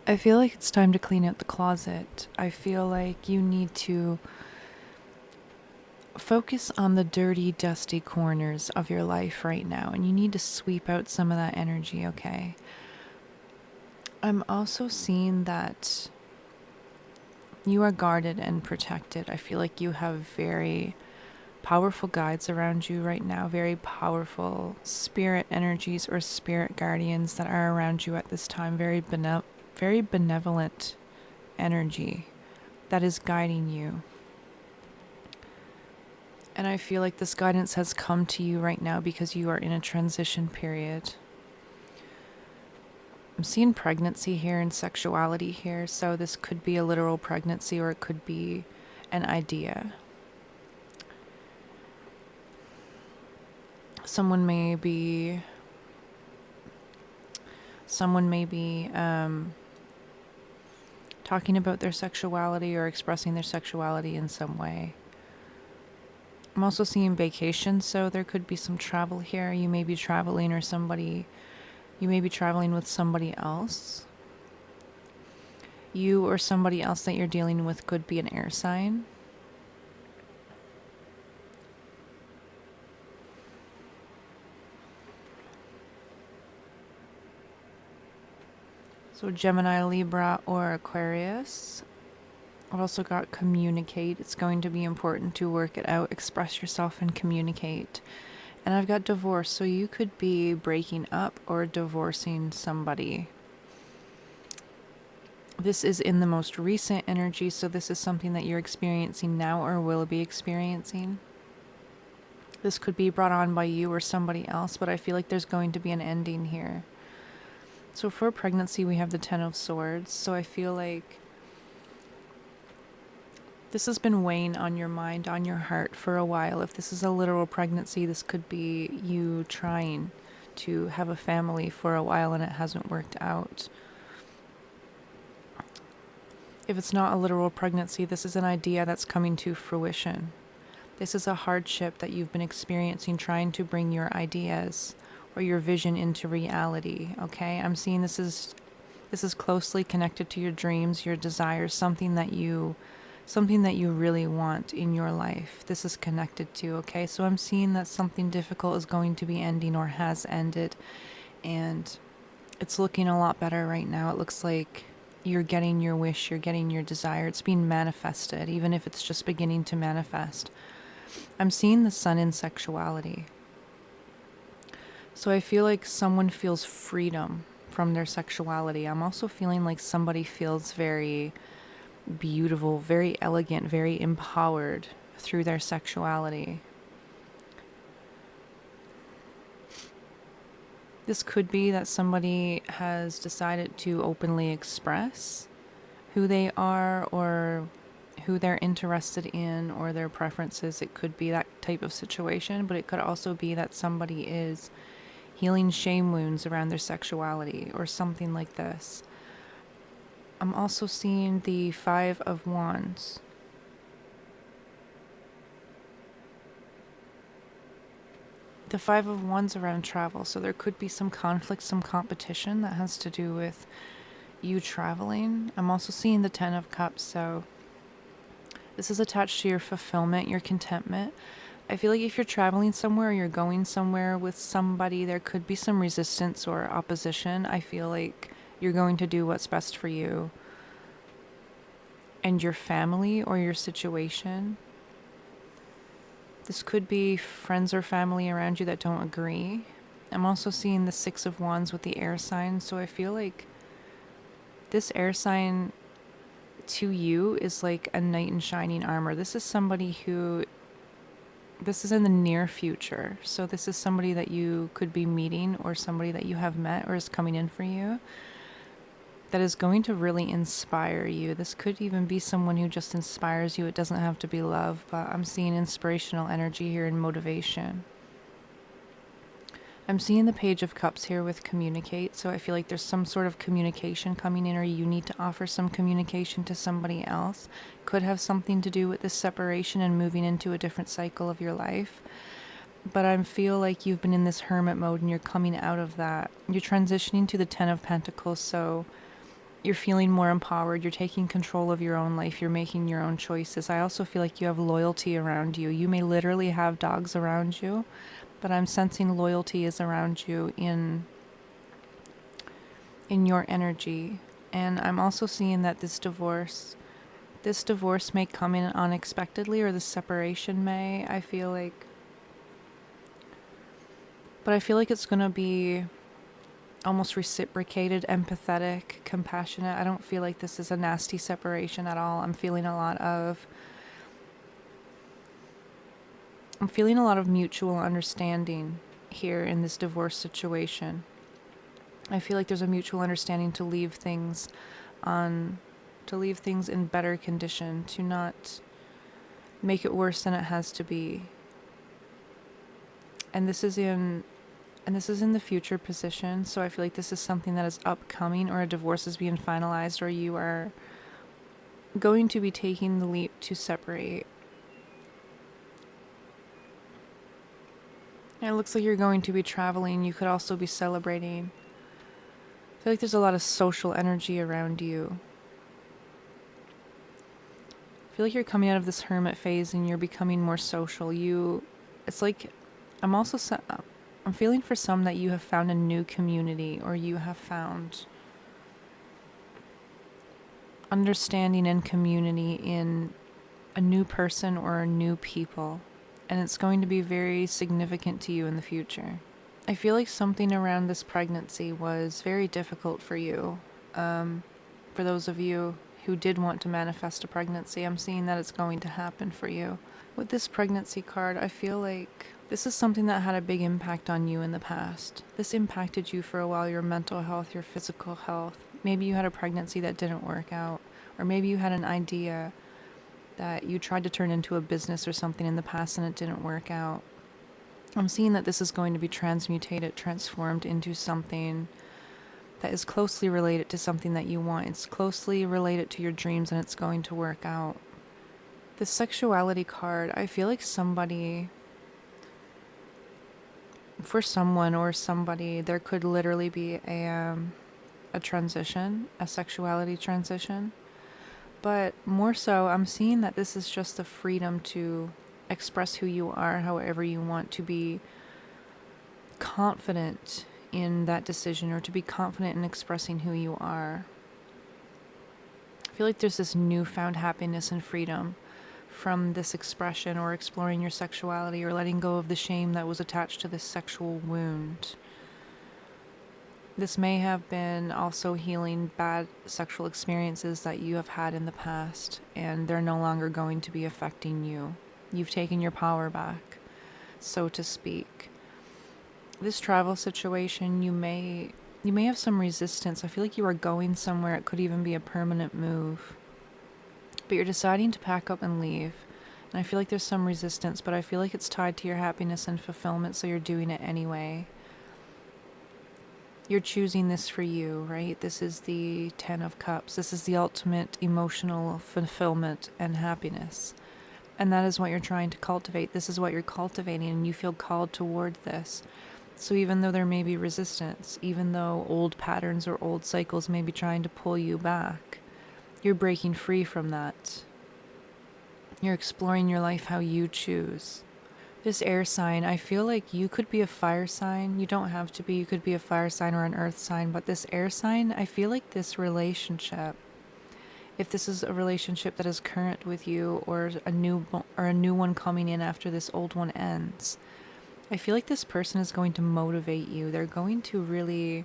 I feel like it's time to clean out the closet. I feel like you need to focus on the dirty, dusty corners of your life right now, and you need to sweep out some of that energy, okay? I'm also seeing that you are guarded and protected. I feel like you have very powerful guides around you right now, very powerful spirit energies or spirit guardians that are around you at this time, very benevolent energy that is guiding you. And I feel like this guidance has come to you right now because you are in a transition period. I'm seeing pregnancy here and sexuality here, so this could be a literal pregnancy or it could be an idea. Someone may be talking about their sexuality or expressing their sexuality in some way. I'm also seeing vacation, so there could be some travel here. You may be traveling with somebody else. You or somebody else that you're dealing with could be an air sign. So Gemini, Libra, or Aquarius. I've also got communicate. It's going to be important to work it out, express yourself, and communicate. And I've got divorce, so you could be breaking up or divorcing somebody. This is in the most recent energy, so this is something that you're experiencing now or will be experiencing. This could be brought on by you or somebody else, but I feel like there's going to be an ending here. So for pregnancy, we have the Ten of Swords, so I feel like this has been weighing on your mind, on your heart for a while. If this is a literal pregnancy, this could be you trying to have a family for a while and it hasn't worked out. If it's not a literal pregnancy, this is an idea that's coming to fruition. This is a hardship that you've been experiencing trying to bring your ideas or your vision into reality, okay? I'm seeing this is closely connected to your dreams, your desires, something that you really want in your life. This is connected to, okay? So I'm seeing that something difficult is going to be ending or has ended, and it's looking a lot better right now. It looks like you're getting your wish, you're getting your desire. It's being manifested, even if it's just beginning to manifest. I'm seeing the sun in sexuality. So I feel like someone feels freedom from their sexuality. I'm also feeling like somebody feels very beautiful, very elegant, very empowered through their sexuality. This could be that somebody has decided to openly express who they are or who they're interested in or their preferences. It could be that type of situation, but it could also be that somebody is healing shame wounds around their sexuality or something like this. I'm also seeing the Five of Wands. The Five of Wands around travel, so there could be some conflict, some competition that has to do with you traveling. I'm also seeing the Ten of Cups, so this is attached to your fulfillment, your contentment. I feel like if you're traveling somewhere or you're going somewhere with somebody, there could be some resistance or opposition. I feel like you're going to do what's best for you and your family or your situation. This could be friends or family around you that don't agree. I'm also seeing the Six of Wands with the air sign, so I feel like this air sign to you is like a knight in shining armor. This is somebody who, this is in the near future, so this is somebody that you could be meeting or somebody that you have met or is coming in for you that is going to really inspire you. This could even be someone who just inspires you. It doesn't have to be love, but I'm seeing inspirational energy here and motivation. I'm seeing the Page of Cups here with communicate, so I feel like there's some sort of communication coming in or you need to offer some communication to somebody else. Could have something to do with this separation and moving into a different cycle of your life. But I feel like you've been in this hermit mode and you're coming out of that. You're transitioning to the Ten of Pentacles, so you're feeling more empowered. You're taking control of your own life. You're making your own choices. I also feel like you have loyalty around you. You may literally have dogs around you, but I'm sensing loyalty is around you in your energy. And I'm also seeing that this divorce may come in unexpectedly, or the separation may. I feel like it's going to be almost reciprocated, empathetic, compassionate. I don't feel like this is a nasty separation at all. I'm feeling a lot of mutual understanding here in this divorce situation. I feel like there's a mutual understanding to leave things in better condition, to not make it worse than it has to be. And this is in the future position, so I feel like this is something that is upcoming, or a divorce is being finalized, or you are going to be taking the leap to separate. And it looks like you're going to be traveling. You could also be celebrating. I feel like there's a lot of social energy around you. I feel like you're coming out of this hermit phase and you're becoming more social. It's like, I'm feeling for some that you have found a new community, or you have found understanding and community in a new person or a new people. And it's going to be very significant to you in the future. I feel like something around this pregnancy was very difficult for you. For those of you who did want to manifest a pregnancy, I'm seeing that it's going to happen for you. With this pregnancy card, I feel like this is something that had a big impact on you in the past. This impacted you for a while, your mental health, your physical health. Maybe you had a pregnancy that didn't work out, or maybe you had an idea that you tried to turn into a business or something in the past and it didn't work out. I'm seeing that this is going to be transformed into something that is closely related to something that you want. It's closely related to your dreams, and it's going to work out. The sexuality card, I feel like for someone or somebody, there could literally be a transition, a sexuality transition. But more so, I'm seeing that this is just the freedom to express who you are however you want, to be confident in that decision, or to be confident in expressing who you are. I feel like there's this newfound happiness and freedom from this expression, or exploring your sexuality, or letting go of the shame that was attached to this sexual wound. This may have been also healing bad sexual experiences that you have had in the past, and they're no longer going to be affecting you. You've taken your power back, so to speak. This travel situation, you may have some resistance. I feel like you are going somewhere. It could even be a permanent move. But you're deciding to pack up and leave. And I feel like there's some resistance, but I feel like it's tied to your happiness and fulfillment, so you're doing it anyway. You're choosing this for you, right? This is the 10 of Cups. This is the ultimate emotional fulfillment and happiness. And that is what you're trying to cultivate. This is what you're cultivating, and you feel called toward this. So even though there may be resistance, even though old patterns or old cycles may be trying to pull you back, you're breaking free from that. You're exploring your life how you choose. This air sign, I feel like you could be a fire sign. You don't have to be. You could be a fire sign or an earth sign. But this air sign, I feel like this relationship, if this is a relationship that is current with you, or a new one coming in after this old one ends, I feel like this person is going to motivate you. They're going to really,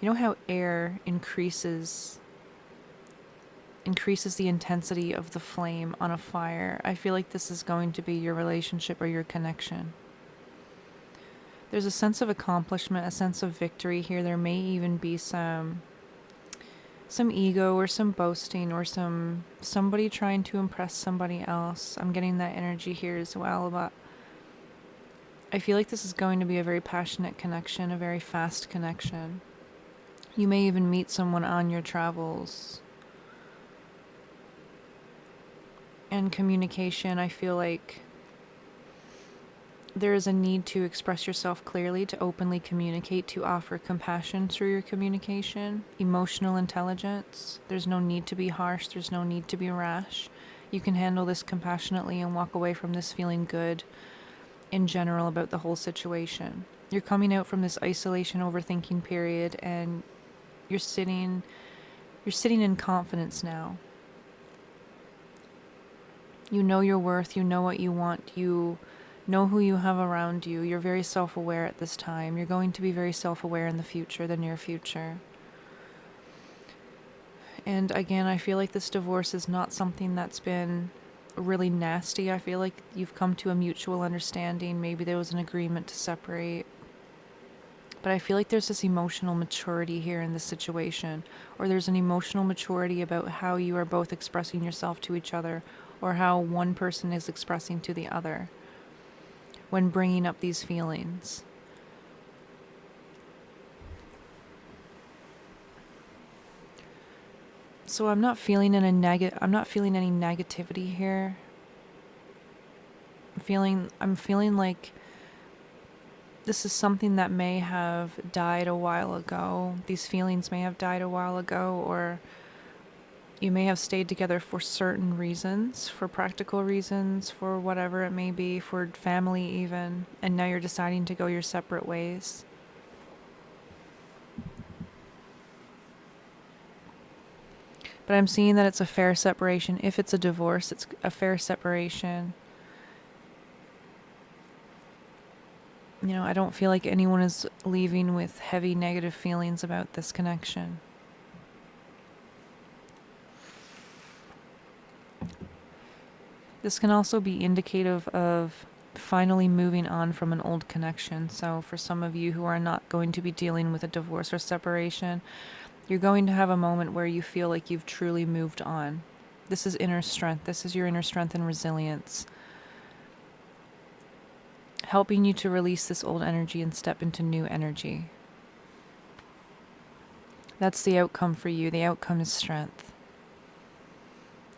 you know how air increases the intensity of the flame on a fire. I feel like this is going to be your relationship or your connection. There's a sense of accomplishment, a sense of victory here. There may even be some ego or some boasting, or somebody trying to impress somebody else. I'm getting that energy here as well, but I feel like this is going to be a very passionate connection, a very fast connection. You may even meet someone on your travels. And communication, I feel like There is a need to express yourself clearly, to openly communicate, to offer compassion through your communication, emotional intelligence. There's no need to be harsh. There's no need to be rash. You can handle this compassionately and walk away from this feeling good in general about the whole situation. You're coming out from this isolation overthinking period, and you're sitting in confidence now. You know your worth, you know what you want, you know who you have around you. You're very self-aware at this time. You're going to be very self-aware in the future, the near future. And again, I feel like this divorce is not something that's been really nasty. I feel like you've come to a mutual understanding. Maybe there was an agreement to separate. But I feel like there's this emotional maturity here in this situation, or there's an emotional maturity about how you are both expressing yourself to each other, or how one person is expressing to the other when bringing up these feelings. So I'm not feeling any negativity here. I'm feeling like this is something that may have died a while ago. These feelings may have died a while ago, or you may have stayed together for certain reasons, for practical reasons, for whatever it may be, for family even, and now you're deciding to go your separate ways. But I'm seeing that it's a fair separation. If it's a divorce, it's a fair separation. You know, I don't feel like anyone is leaving with heavy negative feelings about this connection. This can also be indicative of finally moving on from an old connection. So for some of you who are not going to be dealing with a divorce or separation, you're going to have a moment where you feel like you've truly moved on. This is inner strength. This is your inner strength and resilience, helping you to release this old energy and step into new energy. That's the outcome for you. The outcome is strength.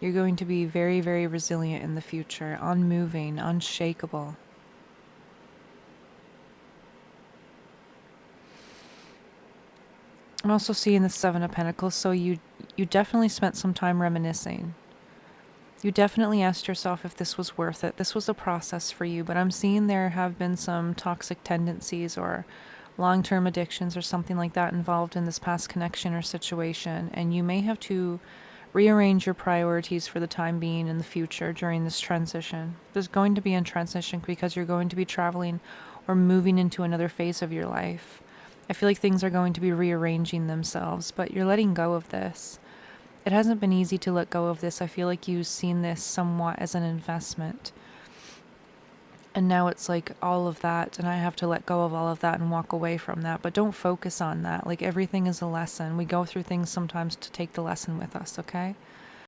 You're going to be very, very resilient in the future, unmoving, unshakable. I'm also seeing the Seven of Pentacles, so you definitely spent some time reminiscing. You definitely asked yourself if this was worth it. This was a process for you, but I'm seeing there have been some toxic tendencies or long-term addictions or something like that involved in this past connection or situation, and you may have to rearrange your priorities for the time being in the future during this transition. There's going to be a transition because you're going to be traveling or moving into another phase of your life. I feel like things are going to be rearranging themselves, but you're letting go of this. It hasn't been easy to let go of this. I feel like you've seen this somewhat as an investment. And now it's like all of that, and I have to let go of all of that and walk away from that. But don't focus on that. Like, everything is a lesson. We go through things sometimes to take the lesson with us, okay?